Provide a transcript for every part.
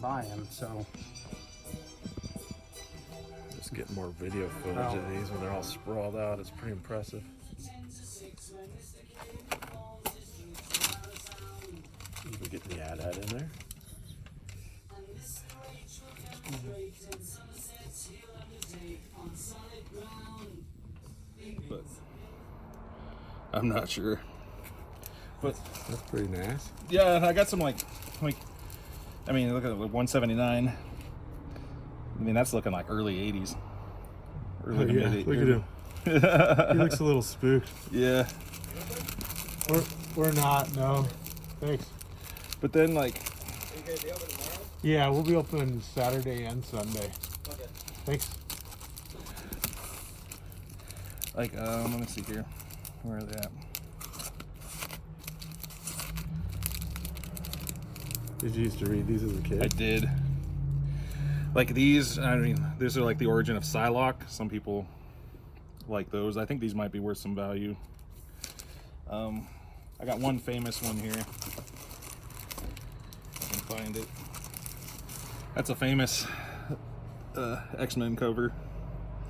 Buying, so just getting more video footage of these when they're all sprawled out. It's pretty impressive. We're getting the ad in there. But I'm not sure. But that's pretty nice. Yeah, I got some like I mean, look at it, 179. I mean, that's looking like early 80s. Early to mid. Look at him. He looks a little spooked. Yeah. We're not, no. Thanks. But then, like... Are you going to be open tomorrow? Yeah, we'll be open Saturday and Sunday. Okay. Thanks. Like, let me see here. Where are they at? Did you used to read these as a kid? I did. Like these, I mean, these are like the origin of Psylocke. Some people like those. I think these might be worth some value. I got one famous one here. I can find it. That's a famous X-Men cover.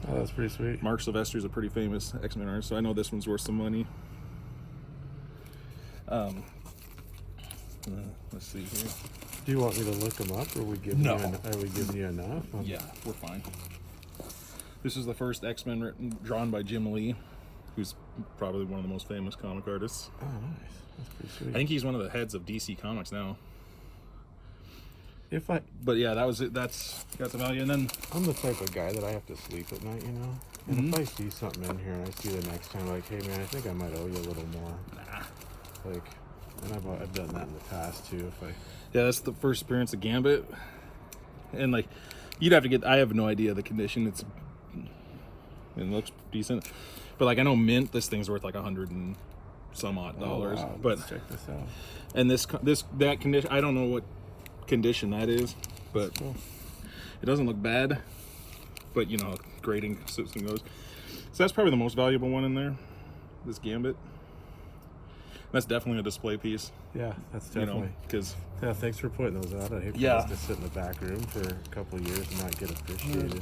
Oh, that's pretty sweet. Mark Silvester's a pretty famous X-Men artist, so I know this one's worth some money. Let's see here. Do you want me to look them up, or are we giving No. you enough? Yeah, we're fine. This is the first X-Men written, drawn by Jim Lee, who's probably one of the most famous comic artists. Oh, nice. That's pretty sweet. I think he's one of the heads of DC Comics now. But yeah, that was it. That's got the value. And then I'm the type of guy that I have to sleep at night, you know. And if I see something in here and I see the next time, like, hey man, I think I might owe you a little more. Nah. Like, and I've done that in the past too. Yeah, that's the first appearance of Gambit, and like, you'd have to get. I have no idea the condition. It looks decent, but like I know mint. This thing's worth like $100 and some odd dollars. Wow. But let's check this out. And that condition, I don't know what condition that is, but cool. It doesn't look bad. But you know, grading system goes. So that's probably the most valuable one in there. This Gambit. That's definitely a display piece. Yeah, that's definitely. Because yeah, thanks for pointing those out. I hate for this to sit in the back room for a couple of years and not get appreciated.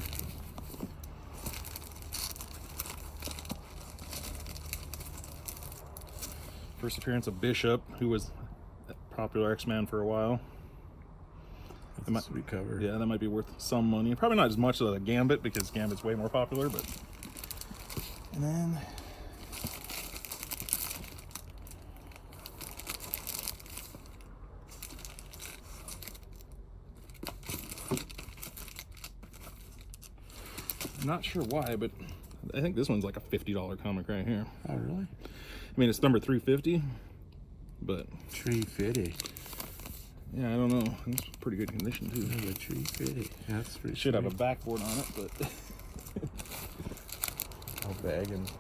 First appearance of Bishop, who was a popular X-Man for a while. That's a sweet cover. Yeah, that might be worth some money. Probably not as much as the Gambit, because Gambit's way more popular, but... And then... I'm not sure why, but I think this one's like a $50 comic right here. Oh, really? I mean, it's number 350, but... 350. Yeah, I don't know. It's pretty good condition too. Yeah, the tree's pretty. Yeah, that's pretty. Should have a sweet. backboard on it, but I'll bag and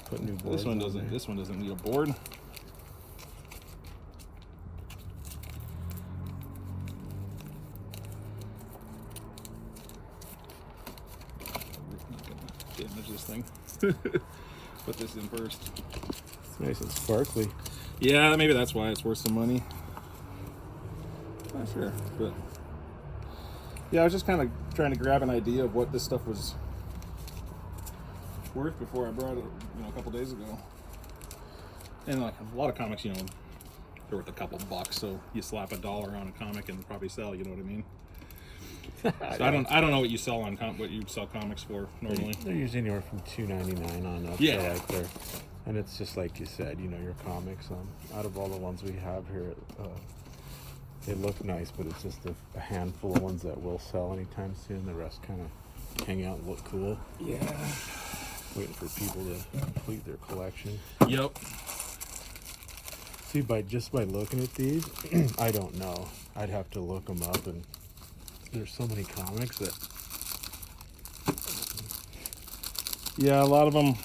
put new boards. this one on doesn't. there. This one doesn't need a board. Damage this thing. Put this in first. It's nice and sparkly. Yeah, maybe that's why it's worth some money. Not sure, but yeah, I was just kind of trying to grab an idea of what this stuff was worth before I brought it, a couple days ago. And like a lot of comics, they're worth a couple bucks, so you slap $1 on a comic and probably sell. You know what I mean? So I don't know what you sell on what you sell comics for normally. They're usually anywhere from $2.99 on up. Yeah. So like and it's just like you said, your comics. Out of all the ones we have here, they look nice, but it's just a handful of ones that will sell anytime soon. The rest kind of hang out and look cool. Yeah. Waiting for people to complete their collection. Yep. See, by looking at these, I don't know. I'd have to look them up, and there's so many comics that. Yeah, a lot of them.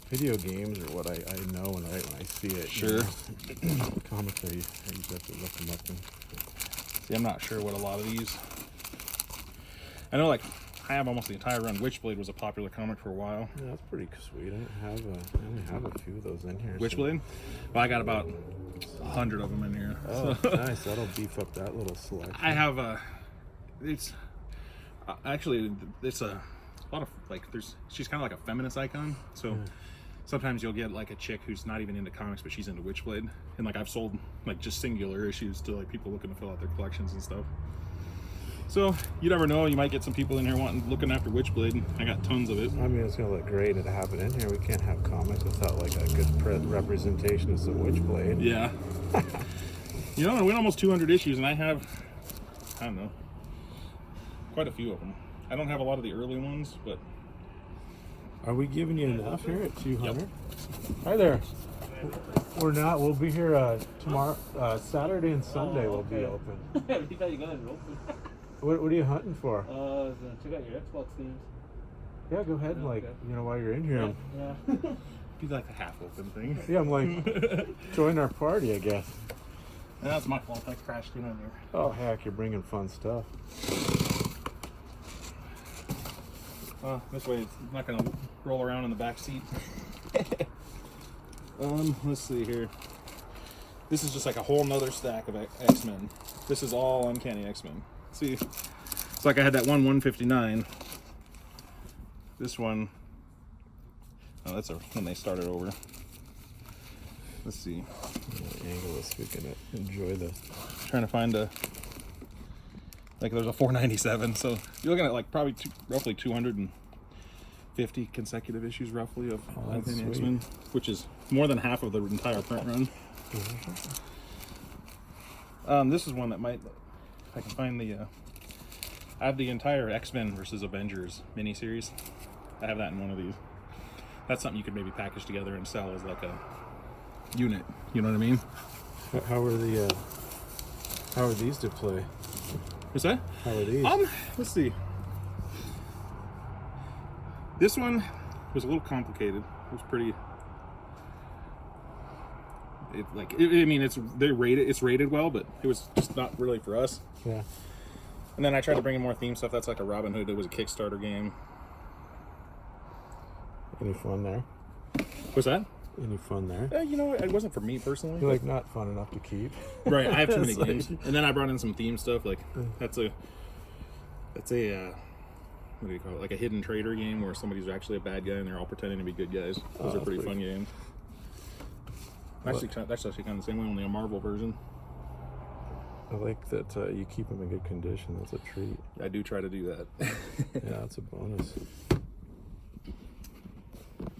Video games are what I know when I see it. Sure. Comics, I usually have to look them up. See, I'm not sure what a lot of these. I know, I have almost the entire run. Witchblade was a popular comic for a while. Yeah, that's pretty sweet. I only have a few of those in here. Witchblade? Well, I got about 100 of them in here. Oh, So. nice. That'll beef up that little selection. I have it's actually, it's a lot of, she's kind of like a feminist icon. So sometimes you'll get a chick who's not even into comics, but she's into Witchblade. And I've sold just singular issues to people looking to fill out their collections and stuff. So you never know, you might get some people in here looking after Witchblade. I got tons of it. I mean, it's gonna look great to have it in here. We can't have comics without a good representation of some Witchblade. Yeah. I went almost 200 issues, and I have, I don't know, quite a few of them. I don't have a lot of the early ones, but. Are we giving you enough here at 200? Yep. Hi there. We're not. We'll be here tomorrow. Saturday and Sunday we'll be open. You thought you guys were open. What are you hunting for? Check out your Xbox games. Yeah, go ahead and Okay. while you're in here. Yeah. Be like a half open thing. Yeah, I'm join our party, I guess. That's my fault. I crashed in on here. Oh heck, you're bringing fun stuff. This way it's not going to roll around in the back seat. Let's see here. This is just a whole nother stack of X-Men. This is all Uncanny X-Men. See, it's I had that one 159. This one, that's when they started over. Let's see. Angle is we can enjoy this. Trying to find there's a 497. So you're looking at probably roughly 250 consecutive issues roughly of Uncanny sweet. X-Men, which is more than half of the entire print run. This is one that might, if I can find I have the entire X-Men versus Avengers miniseries. I have that in one of these. That's something you could maybe package together and sell as a unit. You know what I mean? How are these to play? What's that? How are these? Let's see. This one was a little complicated. It was pretty. It's rated well, but it was just not really for us. Yeah. And then I tried to bring in more theme stuff. That's a Robin Hood. It was a Kickstarter game. Any fun there? What's that? Any fun there? It wasn't for me personally. You're not fun enough to keep. Right, I have too many It's games. And then I brought in some theme stuff. That's a what do you call it? A hidden traitor game where somebody's actually a bad guy and they're all pretending to be good guys. Those are pretty fun games. That's actually kind of the same way, only a Marvel version. I like that you keep them in good condition. That's a treat. I do try to do that. Yeah, that's a bonus.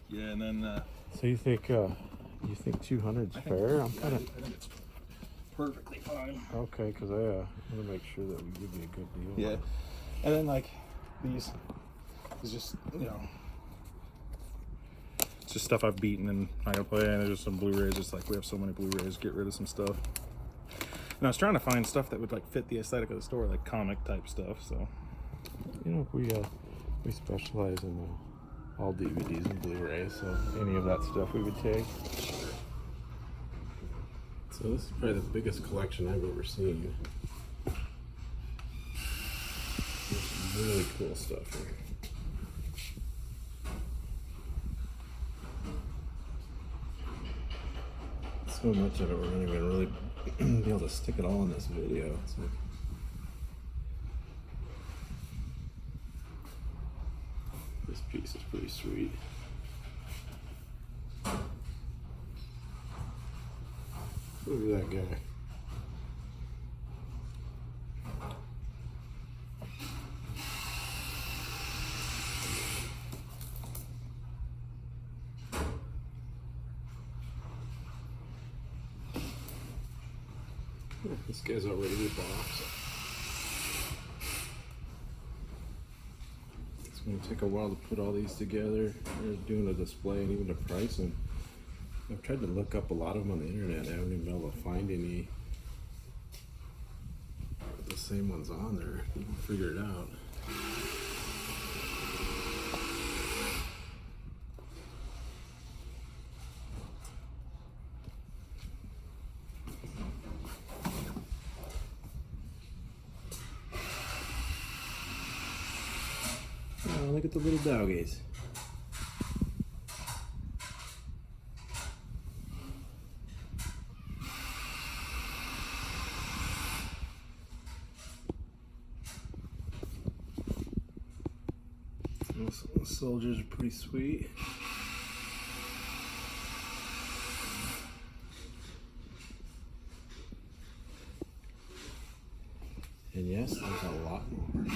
Yeah, and then So you think 200's fair? I think it's perfectly fine. Okay, because I want to make sure that we give you a good deal. Yeah, and then these is just it's just stuff I've beaten and I'm gonna play. And there's some Blu-rays. It's we have so many Blu-rays. Get rid of some stuff. And I was trying to find stuff that would like fit the aesthetic of the store, like comic type stuff. So, You know, we specialize in all DVDs and Blu-rays, so any of that stuff we would take. So this is probably the biggest collection I've ever seen. There's some really cool stuff here. So much of it we're not even really be able to stick it all in this video. It's like, this piece is pretty sweet. Look at that guy. This guy's already in the box. It's going to take a while to put all these together. They're doing a display and even a price. And I've tried to look up a lot of them on the internet. I haven't even been able to find any of the same ones on there. You can figure it out. Oh, look at the little doggies. Those soldiers are pretty sweet. And yes, there's a lot more.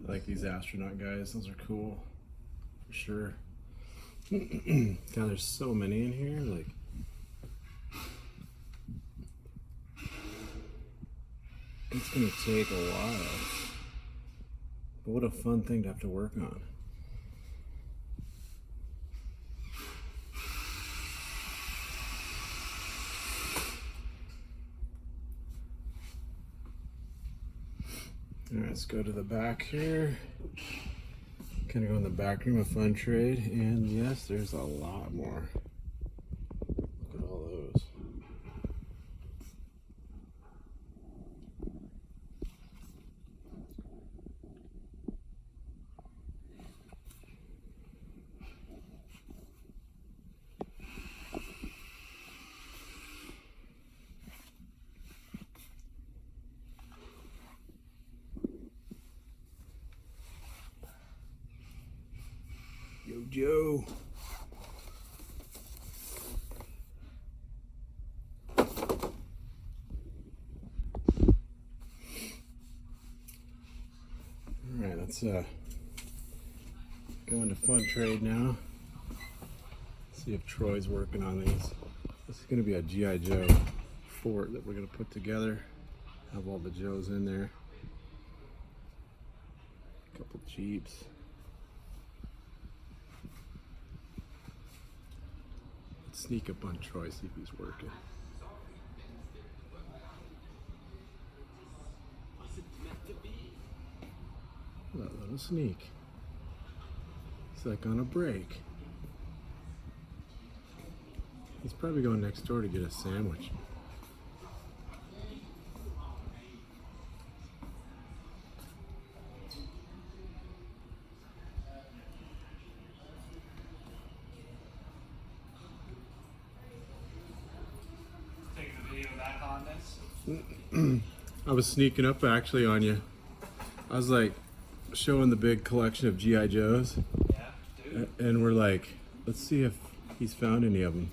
I like these astronaut guys, those are cool, for sure. God, there's so many in here, like. It's gonna take a while. But what a fun thing to have to work on. Alright, let's go to the back here. Gonna go in the back room of Fun Trade, and yes, there's a lot more. Look at all those. Yo, Joe. Alright, let's go into Fun Trade now. See if Troy's working on these. This is going to be a G.I. Joe fort that we're going to put together. Have all the Joes in there. A couple Jeeps. Sneak up on Troy, see if he's working. That little sneak. He's like on a break. He's probably going next door to get a sandwich. I was sneaking up actually on you. I was like showing the big collection of G.I. Joes. Yeah, dude. And we're like, let's see if he's found any of them.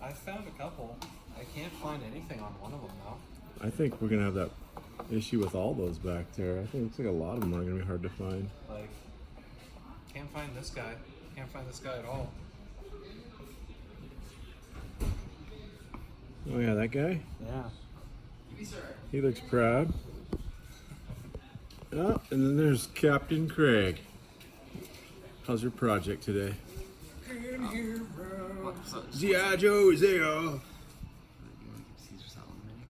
I found a couple. I can't find anything on one of them though. I think we're gonna have that issue with all those back there. I think it looks like a lot of them are gonna be hard to find. Like, can't find this guy. Can't find this guy at all. Oh yeah, that guy? Yeah. He looks proud. Oh, and then there's Captain Craig. How's your project today? What? G.I. Joe is there.